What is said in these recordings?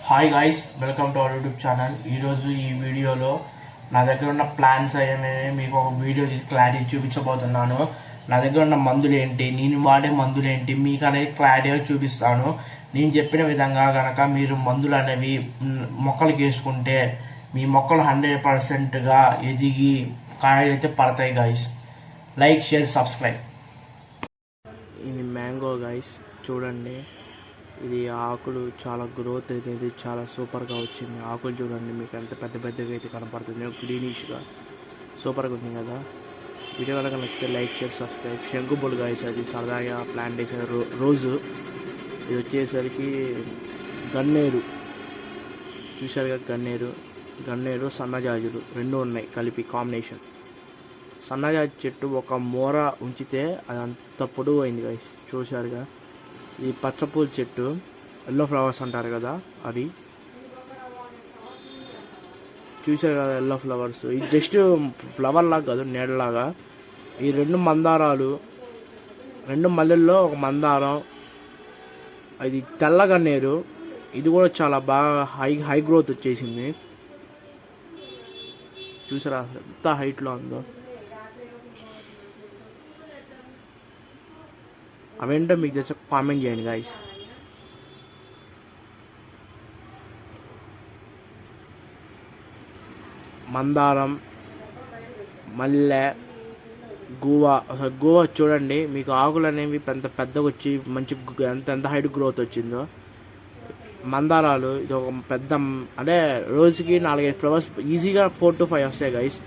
Hi guys, welcome to our YouTube channel. ఈరోజు ఈ వీడియోలో నా దగ్గర ఉన్న ప్లాన్స్ అయ్యే మీకు ఒక వీడియో క్లారిటీ చూపించబోతున్నాను. నా దగ్గర ఉన్న మందులు ఏంటి, నేను వాడే మందులు ఏంటి మీకు అనేది క్లారిటీగా చూపిస్తాను. నేను చెప్పిన విధంగా కనుక మీరు మందులు అనేవి మొక్కలకి వేసుకుంటే మీ మొక్కలు 100%గా ఎదిగి కాయలు అయితే పడతాయి. Guys like, share, subscribe. ఇది మ్యాంగో గైస్, చూడండి. ఇది ఆకులు చాలా గ్రోత్ అయితే చాలా సూపర్గా వచ్చింది. ఆకులు చూడండి, మీకు ఎంత పెద్ద పెద్దగా అయితే కనపడుతుంది, గ్రీనిష్గా సూపర్గా ఉంది కదా. వీడియో కనుక నచ్చితే లైక్, షేర్, సబ్స్క్రైబ్. శంకుబుల్ గైస్, అది సరదాగా ప్లాంట్ చేసిన రోజు. ఇది వచ్చేసరికి గన్నేరు, చూసారుగా, గన్నేరు సన్నజాజులు రెండు ఉన్నాయి కలిపి కాంబినేషన్. సన్నజాజి చెట్టు ఒక మూర ఉంచితే అది అంత పొడవు అయింది గైస్, చూసారుగా. ఈ పచ్చపూల చెట్టు, ఎల్లో ఫ్లవర్స్ అంటారు కదా, అవి చూసారు కదా, ఎల్లో ఫ్లవర్స్. ఇది జస్ట్ ఫ్లవర్ లాగా కాదు, నీడలాగా. ఈ రెండు మందారాలు, రెండు మల్లెల్లో ఒక మందారం. ఇది తెల్లగన్నేరు, ఇది కూడా చాలా బాగా హై గ్రోత్ వచ్చేసింది. చూసారా ఎంత హైట్లో ఉందో. అవేంటో మీకు తెలిసి కామెంట్ చేయండి గైస్. మందారం, మల్లె, గువా చూడండి, మీకు ఆకులు అనేవి పెద్దగా వచ్చి మంచి ఎంత హైట్ గ్రోత్ వచ్చిందో. మందారాలు, ఇది ఒక పెద్ద, అంటే రోజుకి 4-5 ఫ్లవర్స్ ఈజీగా 4 to 5 వస్తాయి గైస్.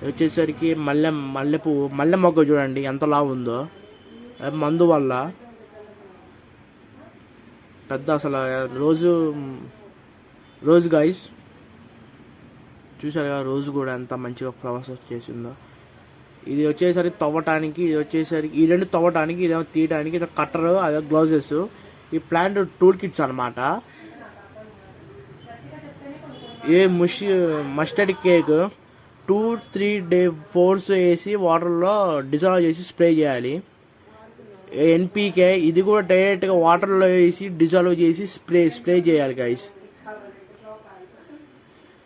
వచ్చేసరికి మల్లె మొగ్గ చూడండి ఎంత లావు ఉందో, మందు వల్ల పెద్ద. అసలు రోజు గైస్ చూసారుగా, రోజు కూడా ఎంత మంచిగా ఫ్లవర్స్ వచ్చేసిందో. ఇది వచ్చేసరికి తవ్వటానికి, ఈ రెండు తవ్వటానికి, ఇదేమో తీయడానికి, ఇది కట్టరు, అదే గ్లౌజెస్. ఈ ప్లాంట్ టూల్ కిట్స్ అనమాట. మస్టర్డ్ కేక్ 2-3 4 వేసి వాటర్లో డిజాల్వ్ చేసి స్ప్రే చేయాలి. ఎన్పీకే, ఇది కూడా డైరెక్ట్గా వాటర్లో వేసి డిజాల్వ్ చేసి స్ప్రే చేయాలి గైస్.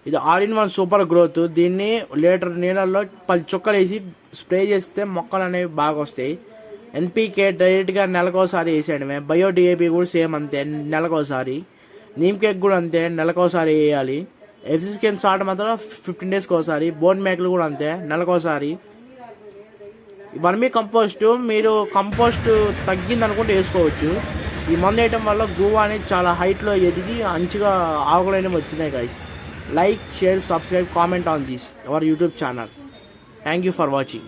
ఇది all-in-1 సూపర్ గ్రోత్. దీన్ని లీటర్ నీళ్ళల్లో 10 చుక్కలు వేసి స్ప్రే చేస్తే మొక్కలు అనేవి బాగా వస్తాయి. ఎన్పీకే డైరెక్ట్గా నెలకోసారి వేసేయడమే. బయోడిఏపీ కూడా సేమ్ అంతే, నెలకోసారి. నీమ్ కేక్ కూడా అంతే, నెలకోసారి వేయాలి. ఎఫ్సిస్కెన్ సాల్ట్ మాత్రం 15 daysకి ఒకసారి. బోన్ మేకలు కూడా అంతే, నెలకోసారి. వర్మీ కంపోస్ట్, మీరు కంపోస్ట్ తగ్గింది అనుకుంటే వేసుకోవచ్చు. ఈ మందు వేయటం వల్ల గువ్వ అనేది చాలా హైట్లో ఎదిగి మంచిగా ఆకులు అనేవి వచ్చినాయి guys. Like, share, subscribe, comment on this our YouTube channel. Thank you for watching.